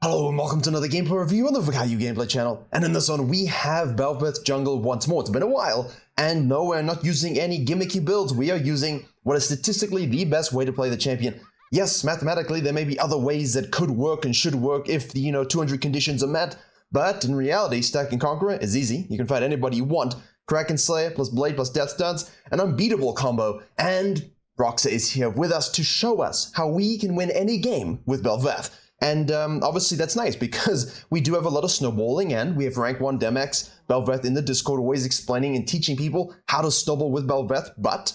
Hello and welcome to another gameplay review on the Virkayu gameplay channel. And in this one we have BEL'VETH jungle once more. It's been a while, and no, we're not using any gimmicky builds. We are using what is statistically the best way to play the champion. Yes, mathematically there may be other ways that could work and should work if the 200 conditions are met, but in reality Stack and Conqueror is easy. You can fight anybody you want. Kraken Slayer plus Blade plus Death Stuns, an unbeatable combo, and Roxa is here with us to show us how we can win any game with BEL'VETH. And obviously that's nice because we do have a lot of snowballing, and we have rank 1 Demex BEL'VETH in the Discord always explaining and teaching people how to snowball with BEL'VETH, but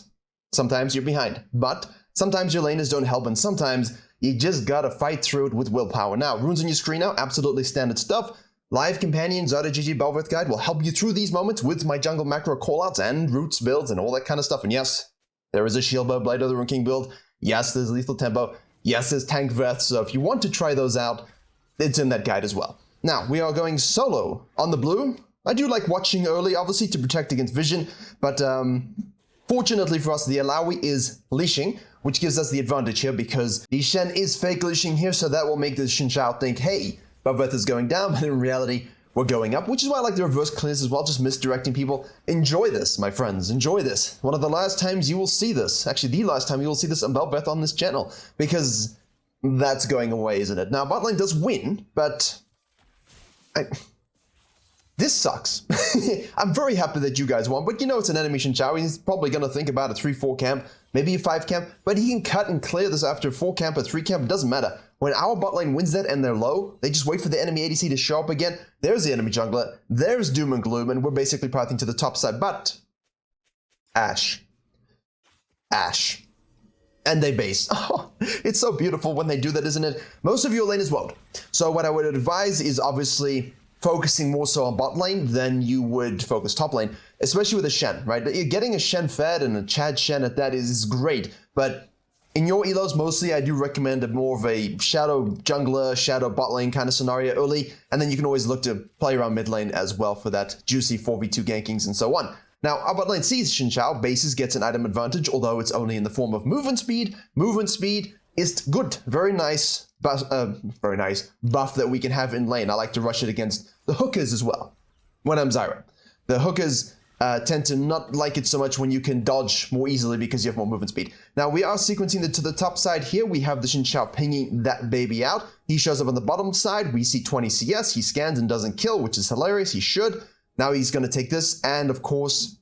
sometimes you're behind. But sometimes your laners don't help, and sometimes you just gotta fight through it with willpower. Now, runes on your screen now, absolutely standard stuff. Live Companion ZGG BEL'VETH guide will help you through these moments with my jungle macro callouts and roots builds and all that kind of stuff. And yes, there is a Shield Bow Blade of the Rune King build. Yes, there's Lethal Tempo. Yes, there's Tank Veth, so if you want to try those out, it's in that guide as well. Now, we are going solo on the blue. I do like watching early, obviously, to protect against vision, but fortunately for us, the Alawi is leashing, which gives us the advantage here because the Shen is fake leashing here, so that will make the Xin Zhao think, hey, BEL'VETH is going down, but in reality, we're going up, which is why I like the reverse clears as well, just misdirecting people. Enjoy this, my friends, enjoy this. One of the last times you will see this, actually the last time you will see this on BEL'VETH on this channel, because that's going away, isn't it? Now, bot lane does win, but this sucks. I'm very happy that you guys won, but it's an enemy Xin Zhao. He's probably going to think about a 3-4 camp, maybe a 5 camp, but he can cut and clear this after a 4 camp or 3 camp, it doesn't matter. When our bot lane wins that and they're low, they just wait for the enemy ADC to show up again. There's the enemy jungler, there's Doom and Gloom, and we're basically pathing to the top side, but Ashe. And they base. Oh, it's so beautiful when they do that, isn't it? Most of your lane is won't. So what I would advise is obviously focusing more so on bot lane than you would focus top lane, especially with a Shen, right? You're getting a Shen fed and a Chad Shen at that is great, but in your elos, mostly I do recommend more of a shadow jungler, shadow bot lane kind of scenario early, and then you can always look to play around mid lane as well for that juicy 4v2 gankings and so on. Now, our bot lane sees Xin Zhao, bases gets an item advantage, although it's only in the form of movement speed. Movement speed is good, very nice buff that we can have in lane. I like to rush it against the hookers as well when I'm Zyra. The hookers tend to not like it so much when you can dodge more easily because you have more movement speed. Now, we are sequencing it to the top side here. We have the Xin Zhao pinging that baby out. He shows up on the bottom side. We see 20 CS. He scans and doesn't kill, which is hilarious. He should. Now he's going to take this, and of course,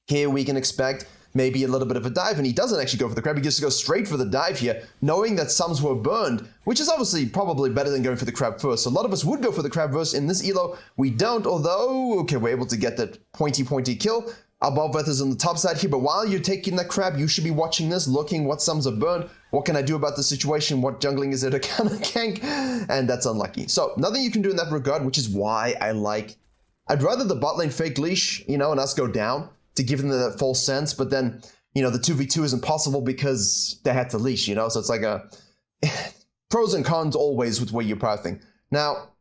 here we can expect maybe a little bit of a dive, and he doesn't actually go for the crab. He just goes straight for the dive here, knowing that sums were burned, which is obviously probably better than going for the crab first. So a lot of us would go for the crab first. In this elo, we don't, although, okay, we're able to get that pointy kill. Our BEL'VETH is on the top side here, but while you're taking that crab, you should be watching this, looking what sums are burned, what can I do about the situation, what jungling is there to kind of gank, and that's unlucky. So nothing you can do in that regard, which is why I'd rather the bot lane fake leash, and us go down, to give them that false sense, but then, the 2v2 is impossible because they had to leash, so it's like a pros and cons always with where you're pathing. Now,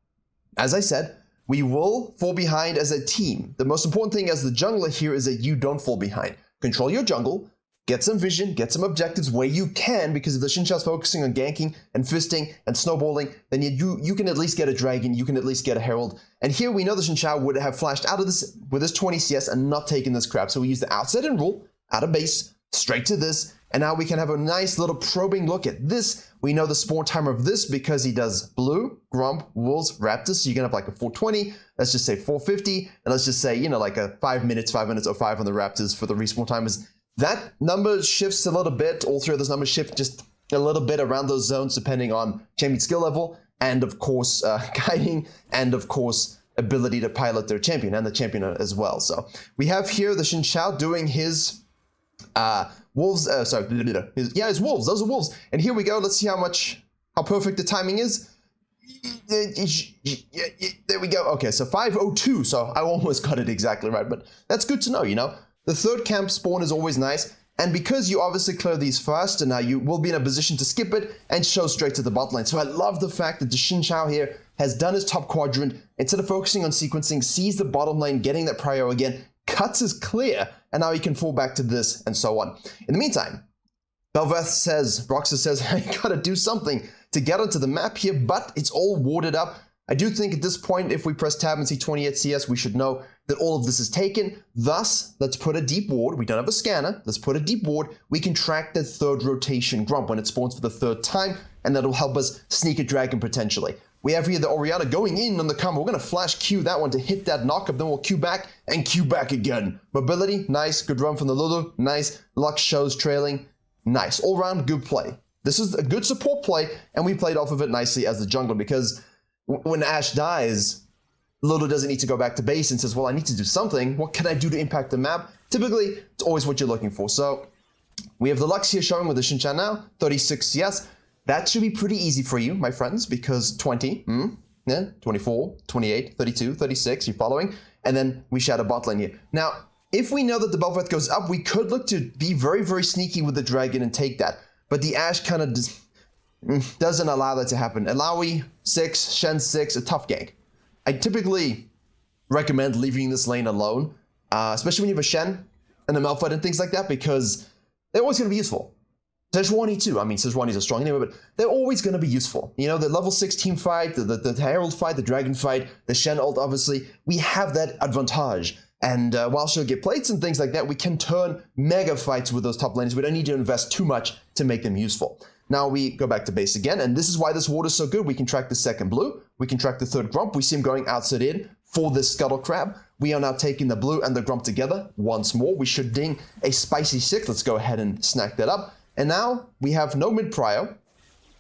as I said, we will fall behind as a team. The most important thing as the jungler here is that you don't fall behind. Control your jungle, get some vision, get some objectives where you can, because if the Xin Zhao's focusing on ganking and fisting and snowballing, then you can at least get a dragon, you can at least get a herald. And here we know the Xin Zhao would have flashed out of this with his 20 CS and not taken this crap. So we use the outset and rule, out of base, straight to this, and now we can have a nice little probing look at this. We know the spawn timer of this because he does blue, grump, wolves, raptors, so you can have like a 420, let's just say 450, and let's just say, like a 5 minutes, or 5 on the raptors for the respawn timers. That number shifts a little bit. All three of those numbers shift just a little bit around those zones depending on champion skill level and, of course, guiding and, of course, ability to pilot their champion and the champion as well. So we have here the Xin Zhao doing his wolves. His wolves. Those are wolves. And here we go. Let's see how perfect the timing is. There we go. Okay, so 5:02. So I almost got it exactly right, but that's good to know, The third camp spawn is always nice, and because you obviously clear these first, and now you will be in a position to skip it and show straight to the bot lane. So I love the fact that the Xin Zhao here has done his top quadrant, instead of focusing on sequencing, sees the bottom lane, getting that prio again, cuts his clear, and now he can fall back to this, and so on. In the meantime, BEL'VETH says, Roxa says, I gotta do something to get onto the map here, but it's all warded up. I do think at this point, if we press tab and see 28 CS, we should know that all of this is taken. Thus, let's put a deep ward. We don't have a scanner. Let's put a deep ward. We can track the third rotation Grump when it spawns for the third time, and that'll help us sneak a dragon potentially. We have here the Orianna going in on the cover. We're going to flash Q that one to hit that knockup. Then we'll Q back and Q back again. Mobility, nice. Good run from the Lulu, nice. Lux shows trailing, nice. All round, good play. This is a good support play, and we played off of it nicely as the jungler because when Ashe dies, Lulu doesn't need to go back to base and says, well, I need to do something. What can I do to impact the map? Typically, it's always what you're looking for. So we have the Lux here showing with the Shin-Chan now, 36 CS. That should be pretty easy for you, my friends, because 20, 24, 28, 32, 36, you're following, and then we shadow bot lane here. Now, if we know that the BEL'VETH goes up, we could look to be very, very sneaky with the dragon and take that, but the Ashe kind of doesn't allow that to happen. Alawi 6, Shen 6, a tough gank. I typically recommend leaving this lane alone, especially when you have a Shen and a Malphite and things like that, because they're always going to be useful. Sejuani too. I mean, Sejuani's a strong anyway, but they're always going to be useful. You know, the level 6 team fight, the Herald fight, the Dragon fight, the Shen ult, obviously, we have that advantage. And while she'll get plates and things like that, we can turn mega fights with those top laners. We don't need to invest too much to make them useful. Now we go back to base again, and this is why this ward is so good. We can track the second blue. We can track the third Grump. We see him going outside in for this Scuttle Crab. We are now taking the blue and the Grump together once more. We should ding a spicy 6. Let's go ahead and snack that up. And now we have no mid prio.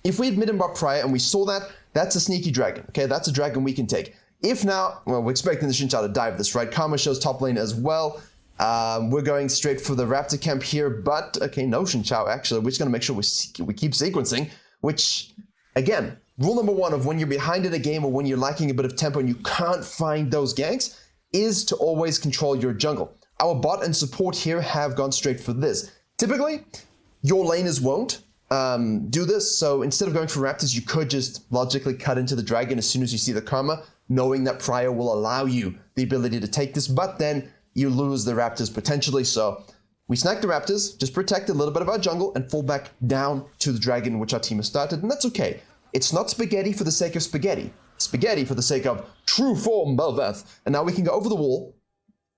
If we had mid and bot prio and we saw that, that's a sneaky dragon. Okay, that's a dragon we can take. If now, well, we're expecting the Xin-Chao to dive this, right? Karma shows top lane as well. We're going straight for the Raptor camp here, but okay, no Xin-Chao actually. We're just gonna make sure we keep sequencing, which again, rule number one of when you're behind in a game or when you're lacking a bit of tempo and you can't find those ganks is to always control your jungle. Our bot and support here have gone straight for this. Typically, your laners won't do this, so instead of going for Raptors, you could just logically cut into the dragon as soon as you see the Karma, knowing that Prio will allow you the ability to take this, but then you lose the Raptors potentially, so we snack the Raptors, just protect a little bit of our jungle, and fall back down to the dragon which our team has started, and that's okay. It's not spaghetti for the sake of spaghetti. Spaghetti for the sake of true form BEL'VETH. And now we can go over the wall,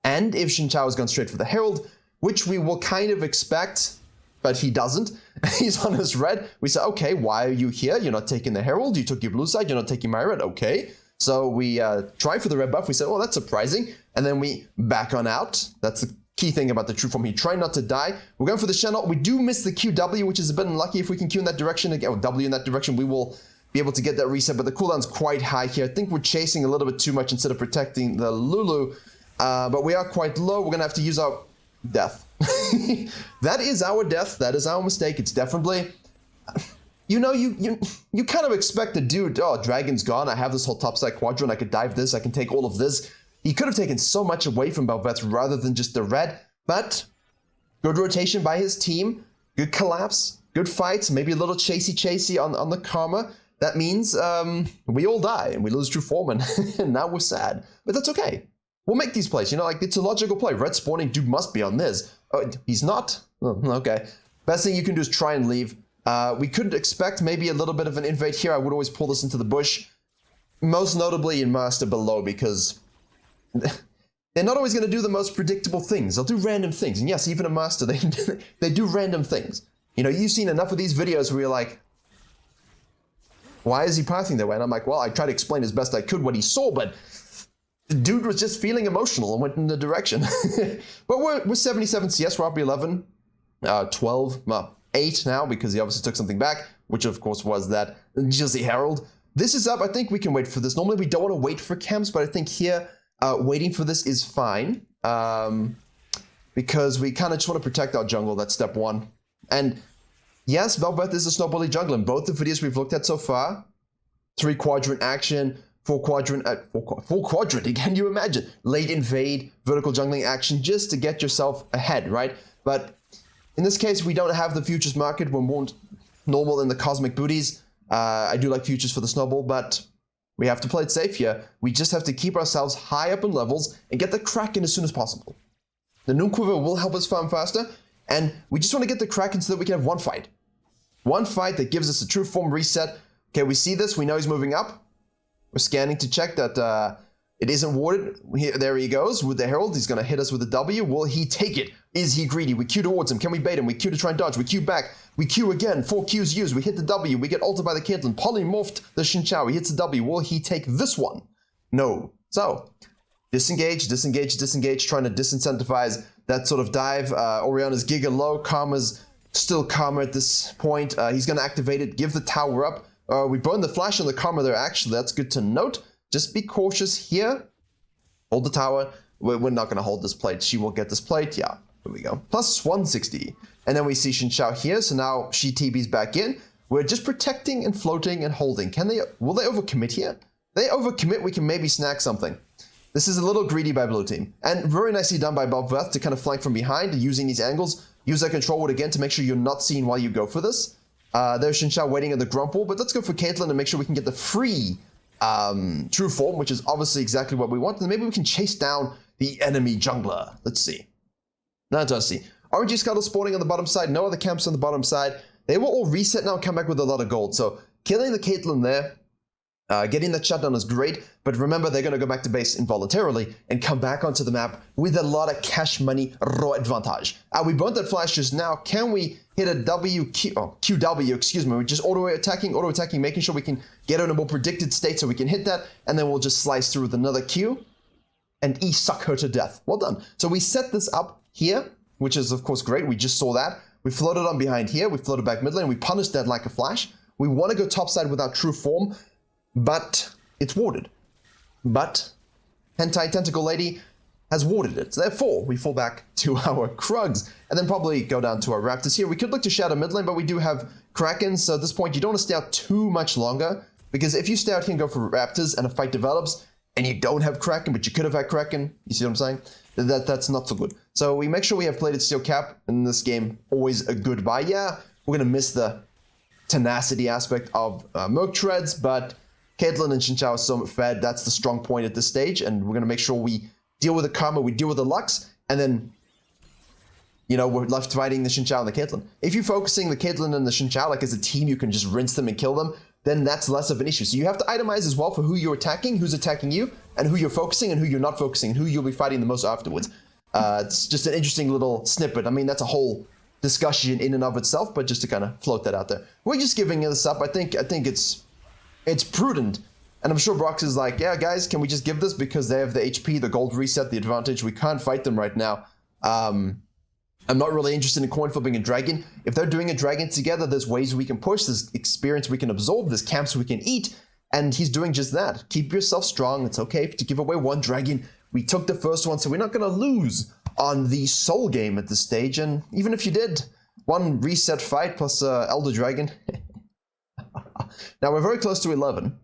and if Xin-Chao has gone straight for the Herald, which we will kind of expect, but he doesn't. He's on his red. We say, okay, why are you here? You're not taking the Herald. You took your blue side. You're not taking my red. Okay. So we try for the red buff. We say, oh, that's surprising. And then we back on out. That's the key thing about the true form. He tried not to die. We're going for the Shen ult. We do miss the QW, which is a bit unlucky. If we can Q in that direction again, or W in that direction, we will be able to get that reset. But the cooldown's quite high here. I think we're chasing a little bit too much instead of protecting the Lulu. But we are quite low. We're going to have to use our death. That is our death. That is our mistake. It's definitely, you know, you kind of expect the dude, oh, dragon's gone. I have this whole topside quadrant. I could dive this. I can take all of this. He could have taken so much away from BEL'VETH rather than just the red, but good rotation by his team. Good collapse. Good fights. Maybe a little chasey on the Karma. That means we all die and we lose true form, and now we're sad. But that's okay. We'll make these plays, you know, like it's a logical play. Red spawning, dude must be on this. Oh, he's not? Oh, okay. Best thing you can do is try and leave. We could expect maybe a little bit of an invade here. I would always pull this into the bush. Most notably in Master below, because they're not always going to do the most predictable things. They'll do random things. And yes, even a Master, they do random things. You know, you've seen enough of these videos where you're like, why is he pathing that way? And I'm like, well, I tried to explain as best I could what he saw, but the dude was just feeling emotional and went in the direction. But we're 77 CS, we're up 11, 12, 8 now, because he obviously took something back, which of course was that Jizzy Herald. This is up, I think we can wait for this. Normally we don't want to wait for camps, but I think here, waiting for this is fine. Because we kind of just want to protect our jungle, that's step one. And yes, BEL'VETH is a snowbally jungle. In both the videos we've looked at so far, 3-quadrant action, 4-quadrant, 4-quadrant, can you imagine? Late invade, vertical jungling action, just to get yourself ahead, right? But in this case, we don't have the futures market. We're more normal in the cosmic booties. I do like futures for the snowball, but we have to play it safe here. We just have to keep ourselves high up in levels and get the Kraken as soon as possible. The Noon Quiver will help us farm faster, and we just want to get the Kraken so that we can have one fight. One fight that gives us a true form reset Okay, we see this. We know he's moving up. We're scanning to check that it isn't warded. There he goes with the Herald. He's going to hit us with a W. Will he take it? Is he greedy? We Q towards him. Can we bait him? We Q to try and dodge. We Q back. We Q again. 4 Qs used. We hit the W. We get ulted by the Caitlyn. Polymorphed the Xin Zhao. He hits the W. Will he take this one? No. So, disengage, disengage, disengage, trying to disincentivize that sort of dive. Oriana's Giga low. Karma's still Karma at this point. He's going to activate it. Give the tower up. We burned the flash on the Karma there, actually. That's good to note. Just be cautious here. Hold the tower. We're not going to hold this plate. She will get this plate. Yeah, here we go. Plus 160. And then we see Xin Zhao here. So now she TB's back in. We're just protecting and floating and holding. Will they overcommit here? If they overcommit, we can maybe snag something. This is a little greedy by blue team. And very nicely done by BEL'VETH to kind of flank from behind using these angles. Use that control word again to make sure you're not seen while you go for this. There's Xin Zhao waiting at the Grump wall, but let's go for Caitlyn and make sure we can get the free true form, which is obviously exactly what we want. And maybe we can chase down the enemy jungler. Let's see. Now it does see. RNG Scuttle spawning on the bottom side. No other camps on the bottom side. They will all reset now and come back with a lot of gold. So killing the Caitlyn there, getting that shutdown is great. But remember, they're going to go back to base involuntarily and come back onto the map with a lot of cash money raw advantage. We burnt that flash just now. Can we hit a QW, excuse me. We're just auto attacking, making sure we can get in a more predicted state so we can hit that. And then we'll just slice through with another Q and suck her to death. Well done. So we set this up here, which is of course great. We just saw that. We floated on behind here. We floated back mid lane. We punished that like a flash. We want to go topside without true form, but it's warded. But Hentai Tentacle Lady has warded it. So therefore, we fall back to our Krugs and then probably go down to our Raptors here. We could look to shadow mid lane, but we do have Krakens. So at this point, you don't want to stay out too much longer, because if you stay out here and go for Raptors and a fight develops and you don't have Kraken, but you could have had Kraken, you see what I'm saying? That's not so good. So we make sure we have plated steel cap in this game. Always a good buy. Yeah, we're going to miss the tenacity aspect of Merc Treads, but Caitlyn and Xin Zhao are so fed. That's the strong point at this stage, and we're going to make sure we deal with the Karma, we deal with the Lux, and then, you know, we're left fighting the Xin Zhao and the Caitlyn. If you're focusing the Caitlyn and the Xin Zhao, like as a team, you can just rinse them and kill them, then that's less of an issue. So you have to itemize as well for who you're attacking, who's attacking you, and who you're focusing and who you're not focusing, and who you'll be fighting the most afterwards. It's just an interesting little snippet. I mean, that's a whole discussion in and of itself, but just to kind of float that out there. We're just giving this up. I think it's prudent. And I'm sure Brox is like, yeah, guys, can we just give this because they have the HP, the gold reset, the advantage. We can't fight them right now. I'm not really interested in coin flipping a dragon. If they're doing a dragon together, there's ways we can push, there's experience we can absorb, there's camps we can eat, and he's doing just that. Keep yourself strong. It's okay to give away one dragon. We took the first one, so we're not going to lose on the soul game at this stage. And even if you did, one reset fight plus Elder Dragon. Now we're very close to 11.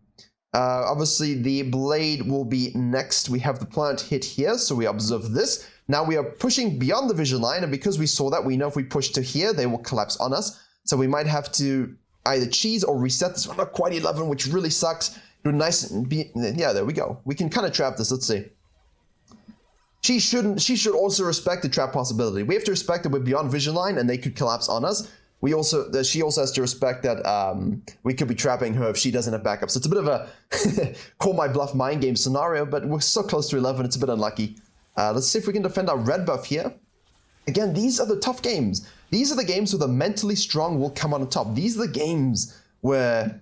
Obviously, the blade will be next. We have the plant hit here, so we observe this. Now we are pushing beyond the vision line, and because we saw that, we know if we push to here, they will collapse on us. So we might have to either cheese or reset this one. Not quite 11, which really sucks. Do nice and be, yeah, there we go. We can kind of trap this. Let's see. She should also respect the trap possibility. We have to respect that we're beyond vision line, and they could collapse on us. She also has to respect that we could be trapping her if she doesn't have backup. So it's a bit of a call my bluff mind game scenario, but we're so close to 11, it's a bit unlucky. Let's see if we can defend our red buff here. Again, these are the tough games. These are the games where the mentally strong will come on top. These are the games where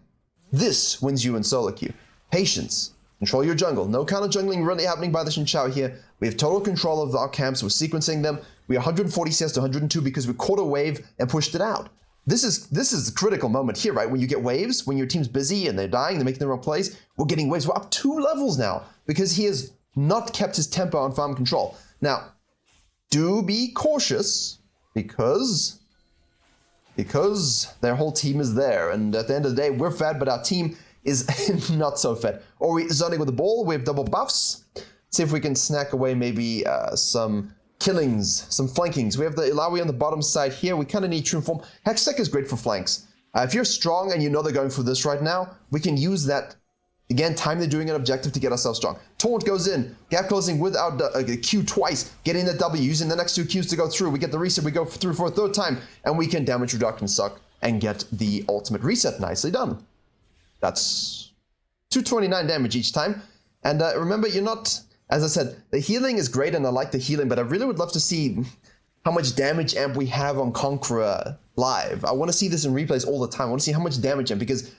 this wins you in solo queue. Patience. Control your jungle. No counter jungling really happening by the Xin Zhao here. We have total control of our camps. We're sequencing them. We are 140 CS to 102 because we caught a wave and pushed it out. This is the critical moment here, right? When you get waves, when your team's busy and they're dying, they're making the wrong plays, we're getting waves. We're up 2 levels now because he has not kept his tempo on farm control. Now, do be cautious because their whole team is there. And at the end of the day, we're fed, but our team is not so fed. Or we zoning with the ball, we have double buffs. See if we can snack away maybe some killings, some flankings. We have the Ilawi on the bottom side here. We kind of need true form. Hextech is great for flanks. If you're strong and you know they're going for this right now, we can use that. Again, time they're doing an objective to get ourselves strong. Taunt goes in, gap closing without a Q twice, getting the W, using the next 2 Qs to go through. We get the reset, we go through for a 3rd time, and we can damage reduction suck and get the ultimate reset. Nicely done. That's 229 damage each time. And remember, you're not, as I said, the healing is great and I like the healing, but I really would love to see how much damage amp we have on Conqueror live. I want to see this in replays all the time. I want to see how much damage amp, because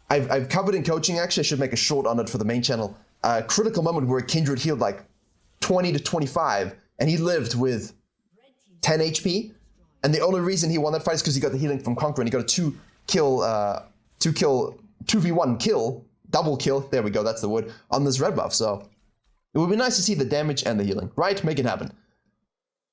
I've covered in coaching, actually. I should make a short on it for the main channel. Critical moment where Kindred healed like 20 to 25 and he lived with 10 HP. And the only reason he won that fight is because he got the healing from Conqueror and he got a 2v1 kill, double kill, there we go, that's the word, on this red buff. So it would be nice to see the damage and the healing, right? Make it happen.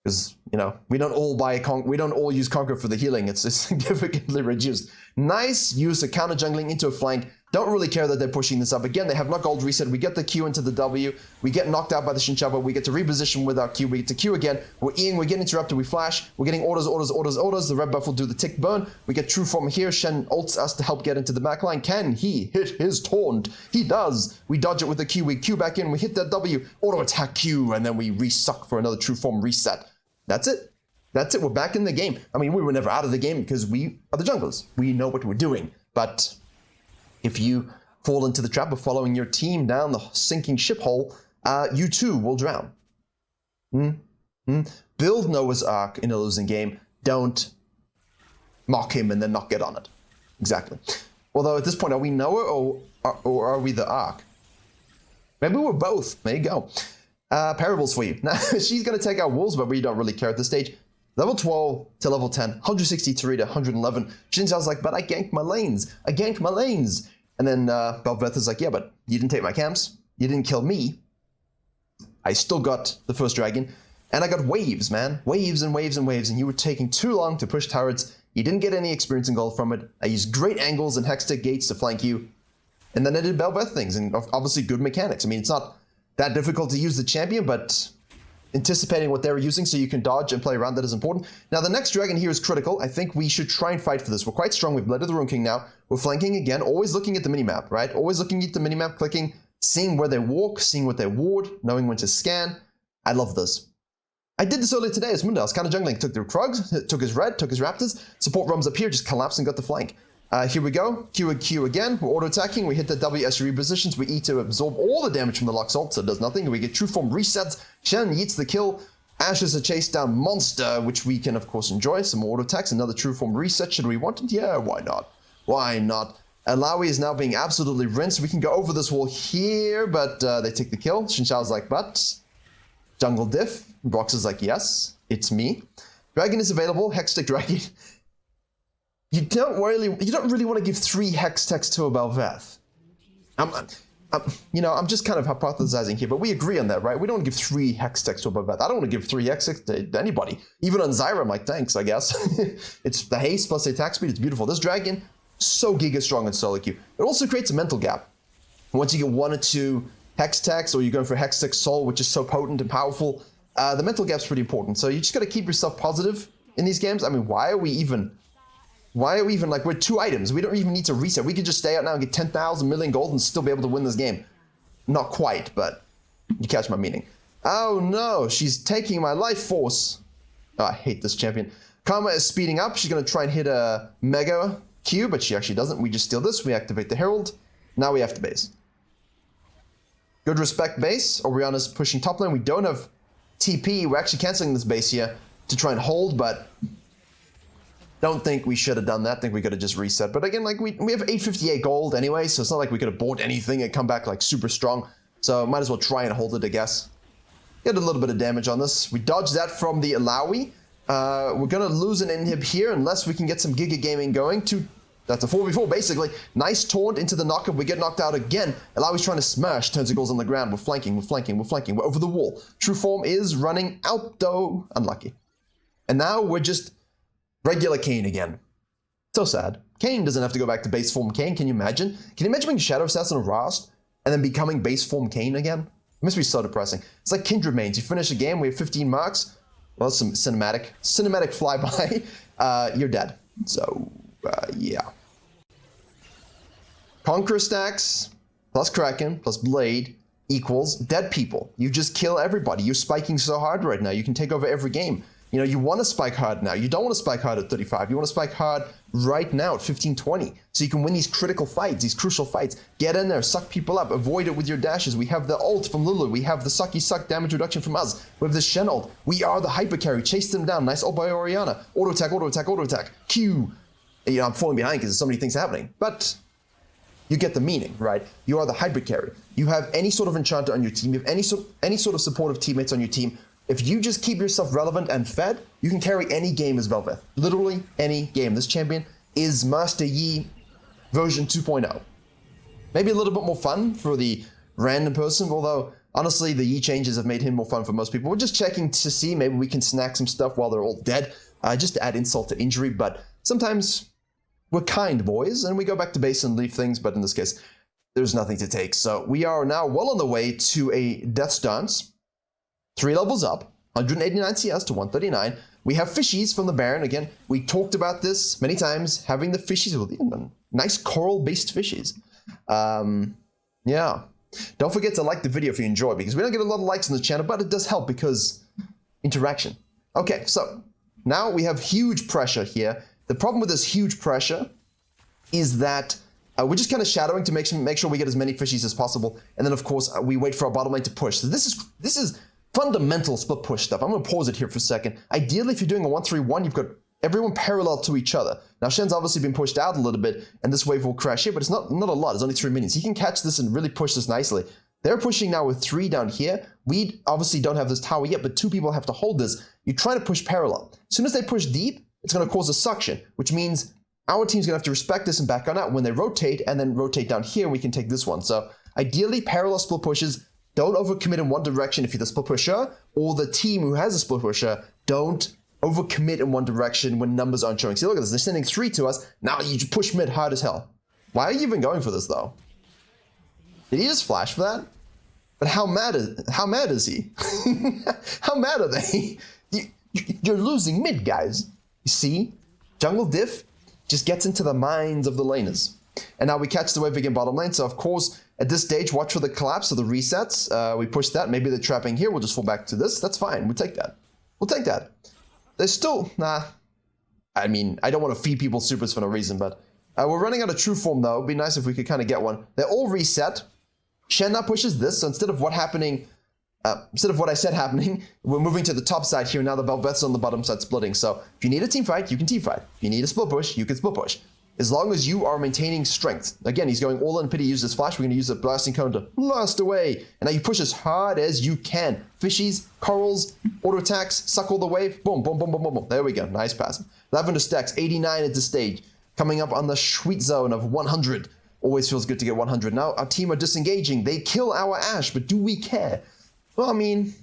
Because, you know, we don't all use Conqueror for the healing. It's significantly reduced. Nice use of counter jungling into a flank. Don't really care that they're pushing this up. Again, they have not gold reset. We get the Q into the W. We get knocked out by the Shinchaba. We get to reposition with our Q. We get to Q again. We're Eing. We get interrupted. We flash. We're getting orders. The red buff will do the tick burn. We get true form here. Shen ults us to help get into the backline. Can he hit his taunt? He does. We dodge it with the Q. We Q back in. We hit that W. Auto attack Q. And then we resuck for another true form reset. That's it. That's it. We're back in the game. I mean, we were never out of the game because we are the junglers. We know what we're doing. But if you fall into the trap of following your team down the sinking ship hole, you too will drown. Build Noah's Ark in a losing game. Don't mock him and then not get on it. Exactly. Although at this point, are we Noah or are we the Ark? Maybe we're both. There you go. Parables for you. Now, she's going to take out wolves, but we don't really care at this stage. Level 12 to level 10, 163 to 111. Xinjiao's like, but I ganked my lanes. I ganked my lanes. And then BEL'VETH is like, yeah, but you didn't take my camps. You didn't kill me. I still got the first dragon. And I got waves, man. Waves and waves and waves. And you were taking too long to push turrets. You didn't get any experience in gold from it. I used great angles and hextech gates to flank you. And then I did BEL'VETH things. And obviously good mechanics. I mean, it's not that difficult to use the champion, but anticipating what they were using so you can dodge and play around that is important. Now, the next dragon here is critical. I think we should try and fight for this. We're quite strong. We've led to the Rune King now. We're flanking again, always looking at the minimap, right? Always looking at the minimap, clicking, seeing where they walk, seeing what they ward, knowing when to scan. I love this. I did this earlier today as Mundo. I was kind of jungling. Took the Krugs, took his red, took his raptors. Support Rums up here, just collapsed and got the flank. Here we go. Q again. We're auto-attacking. We hit the WS repositions. We E to absorb all the damage from the Lux ult, so it does nothing. We get true form resets. Shen yeets the kill. Ashe is a chase down monster, which we can, of course, enjoy. Some auto attacks. Another true form reset. Should we want it? Yeah, why not? Why not? Alawi is now being absolutely rinsed. We can go over this wall here, but they take the kill. Xinjiao's like, but jungle diff. Brox is like, yes, it's me. Dragon is available. Hextech Dragon. You don't really want to give 3 hextechs to a BEL'VETH. I'm just kind of hypothesizing here, but we agree on that, right? We don't give 3 hextechs to a BEL'VETH. I don't want to give 3 hextechs to anybody. Even on Zyra, I'm like, thanks, I guess. It's the haste plus the attack speed. It's beautiful. This dragon, so giga strong in solo queue. It also creates a mental gap. Once you get 1 or 2 hextechs, or you're going for hextech soul, which is so potent and powerful, the mental gap's pretty important. So you just got to keep yourself positive in these games. I mean, why are we even like, we're 2 items. We don't even need to reset. We could just stay out now and get 10,000 million gold and still be able to win this game. Not quite, but you catch my meaning. Oh no, she's taking my life force. Oh, I hate this champion. Karma is speeding up. She's going to try and hit a mega Q, but she actually doesn't. We just steal this. We activate the Herald. Now we have to base. Good respect base. Oriana's pushing top lane. We don't have TP. We're actually canceling this base here to try and hold, but don't think we should have done that. Think we could have just reset. But again, like we have 858 gold anyway, so it's not like we could have bought anything and come back like super strong. So might as well try and hold it, I guess. Get a little bit of damage on this. We dodged that from the Alawi. We're going to lose an inhib here unless we can get some Giga Gaming going. That's a 4v4 basically. Nice taunt into the knockup. We get knocked out again. Alawi's trying to smash. Tentacles on the ground. We're flanking. We're over the wall. True form is running out though. Unlucky. And now we're just regular Kayn again. So sad. Kayn doesn't have to go back to base form Kayn. Can you imagine? Can you imagine being Shadow Assassin of Rast and then becoming base form Kayn again? It must be so depressing. It's like Kindred mains. You finish a game, we have 15 marks. Well, that's some cinematic flyby. You're dead. So, yeah. Conqueror stacks plus Kraken plus Blade equals dead people. You just kill everybody. You're spiking so hard right now. You can take over every game. You know, you want to spike hard now. You don't want to spike hard at 35. You want to spike hard right now at 15-20. So you can win these critical fights, these crucial fights. Get in there, suck people up, avoid it with your dashes. We have the ult from Lulu. We have the sucky suck damage reduction from us. We have the Shen ult. We are the hyper carry. Chase them down. Nice ult by Orianna. Auto attack, auto attack, auto attack. Q. You know, I'm falling behind because there's so many things happening. But you get the meaning, right? You are the hybrid carry. You have any sort of enchanter on your team. You have any sort of supportive teammates on your team. If you just keep yourself relevant and fed, you can carry any game as BEL'VETH. Literally any game. This champion is Master Yi version 2.0. Maybe a little bit more fun for the random person, although honestly the Yi changes have made him more fun for most people. We're just checking to see maybe we can snack some stuff while they're all dead, just to add insult to injury, but sometimes we're kind boys, and we go back to base and leave things, but in this case, there's nothing to take. So we are now well on the way to a Death's Dance, 3 levels up, 189 CS to 139. We have fishies from the Baron. Again, we talked about this many times, having the fishies with nice coral-based fishies. Yeah. Don't forget to like the video if you enjoy, because we don't get a lot of likes on the channel, but it does help because interaction. Okay, so now we have huge pressure here. The problem with this huge pressure is that we're just kind of shadowing to make sure we get as many fishies as possible, and then of course we wait for our bottom lane to push. So this is fundamental split push stuff. I'm going to pause it here for a second. Ideally, if you're doing a 1-3-1, you've got everyone parallel to each other. Now Shen's obviously been pushed out a little bit, and this wave will crash here, but it's not a lot. It's only 3 minions. He can catch this and really push this nicely. They're pushing now with 3 down here. We obviously don't have this tower yet, but 2 people have to hold this. You're trying to push parallel. As soon as they push deep, it's going to cause a suction, which means our team's going to have to respect this and back on out when they rotate, and then rotate down here, we can take this one. So ideally, parallel split pushes. Don't overcommit in one direction if you're the split pusher, or the team who has a split pusher. Don't overcommit in one direction when numbers aren't showing. See, look at this. They're sending 3 to us. Now you push mid hard as hell. Why are you even going for this, though? Did he just flash for that? But how mad is he? How mad are they? You're losing mid, guys. You see? Jungle diff just gets into the minds of the laners. And now we catch the wave again bottom lane. So, of course, at this stage, watch for the collapse of the resets. We push that. Maybe they're trapping here. We'll just fall back to this. That's fine. We'll take that. We'll take that. There's still... Nah. I mean, I don't want to feed people supers for no reason, but... we're running out of true form, though. It'd be nice if we could kind of get one. They're all reset. Shen now pushes this. So instead of what I said happening, we're moving to the top side here. Now the BEL'VETH's on the bottom side splitting. So if you need a team fight, you can team fight. If you need a split push, you can split push. As long as you are maintaining strength. Again, he's going all in. Pity use this flash. We're going to use the blasting cone to blast away. And now you push as hard as you can. Fishies, corals, auto attacks, suck all the wave. Boom, boom, boom, boom, boom, boom. There we go. Nice pass. Lavender stacks, 89 at this stage. Coming up on the sweet zone of 100. Always feels good to get 100. Now our team are disengaging. They kill our Ashe, but do we care? Well, I mean,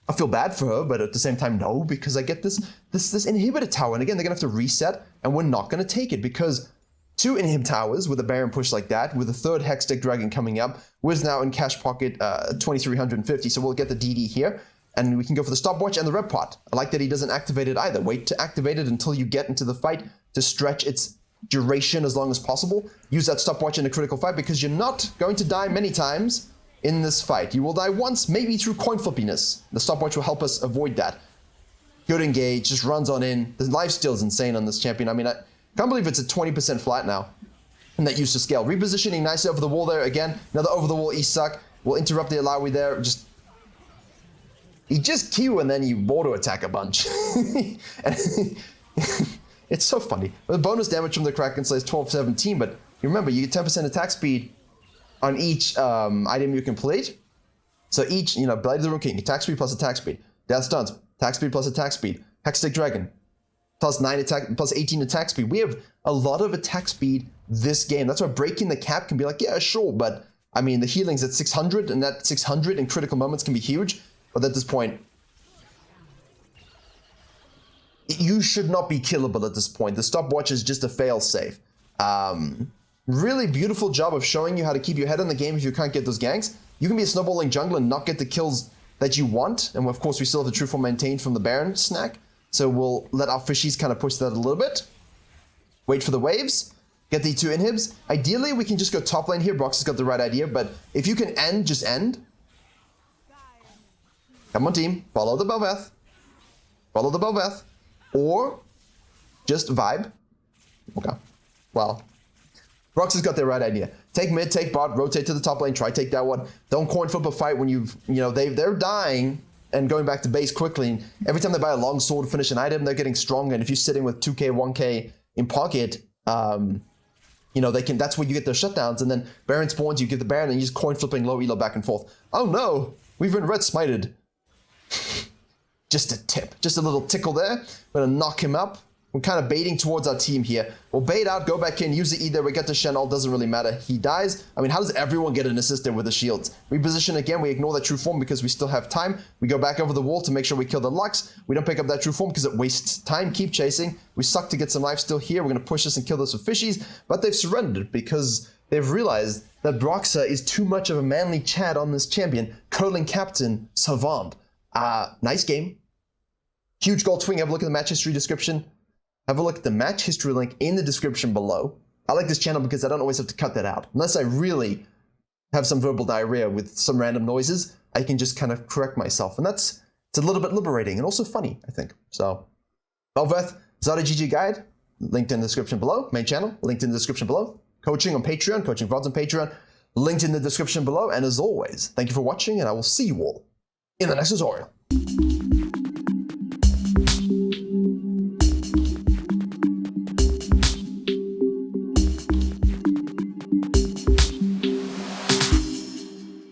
I feel bad for her, but at the same time, no, because I get this inhibitor tower. And again, they're going to have to reset, and we're not going to take it because 2 inhib towers with a Baron push like that, with a 3rd Hextech Dragon coming up, Wiz now in cash pocket 2350, so we'll get the DD here, and we can go for the stopwatch and the red pot. I like that he doesn't activate it either. Wait to activate it until you get into the fight to stretch its duration as long as possible. Use that stopwatch in a critical fight because you're not going to die many times in this fight. You will die once, maybe through coin flippiness. The stopwatch will help us avoid that. Good engage, just runs on in. The lifesteal is insane on this champion. I mean, I can't believe it's at 20% flat now. And that used to scale. Repositioning nicely over the wall there again. Another over the wall E-suck. We'll interrupt the Alawi there. You just Q and then you auto attack a bunch. It's so funny. The bonus damage from the Kraken Slayer is 12-17, but you remember, you get 10% attack speed on each item you complete. So each, Blade of the Rune King, attack speed plus attack speed. Death Stuns, attack speed plus attack speed. Hextech Dragon, plus 9 attack, plus 18 attack speed. We have a lot of attack speed this game. That's why breaking the cap can be like, yeah, sure, but I mean, the healing's at 600, and that 600 in critical moments can be huge. But at this point, you should not be killable at this point. The stopwatch is just a fail-safe. Really beautiful job of showing you how to keep your head in the game if you can't get those ganks. You can be a snowballing jungler and not get the kills that you want. And of course, we still have the true form maintained from the Baron snack. So we'll let our fishies kind of push that a little bit. Wait for the waves. Get the 2 inhibs. Ideally, we can just go top lane here. Brox has got the right idea. But if you can end, just end. Come on, team. Follow the BEL'VETH. follow the BEL'VETH, or just vibe. Okay. Well, Broxy's got the right idea. Take mid, take bot, rotate to the top lane, try take that one. Don't coin flip a fight when they're dying and going back to base quickly. And every time they buy a long sword, finish an item, they're getting stronger. And if you're sitting with 2k, 1k in pocket, that's where you get their shutdowns. And then Baron spawns, you give the Baron, and you're just coin flipping low elo back and forth. Oh no, we've been red smited. Just a tip, just a little tickle there. We're gonna knock him up. We're kind of baiting towards our team here. We'll bait out, go back in, use the E there, we get the Shen ult, doesn't really matter. He dies. I mean, how does everyone get an assist there with the shields? Reposition again, we ignore that true form because we still have time. We go back over the wall to make sure we kill the Lux. We don't pick up that true form because it wastes time. Keep chasing. We suck to get some life still here. We're going to push this and kill this with fishies, but they've surrendered because they've realized that Broxah is too much of a manly Chad on this champion. Curling captain, Savant. Nice game. Huge gold swing. Have a look at the match history description. Have a look at the match history link in the description below. I like this channel because I don't always have to cut that out. Unless I really have some verbal diarrhea with some random noises, I can just kind of correct myself. And it's a little bit liberating and also funny, I think. So, BEL'VETH, Zada GG Guide, linked in the description below. Main channel, linked in the description below. Coaching on Patreon, coaching VODs on Patreon, linked in the description below. And as always, thank you for watching, and I will see you all in the next tutorial.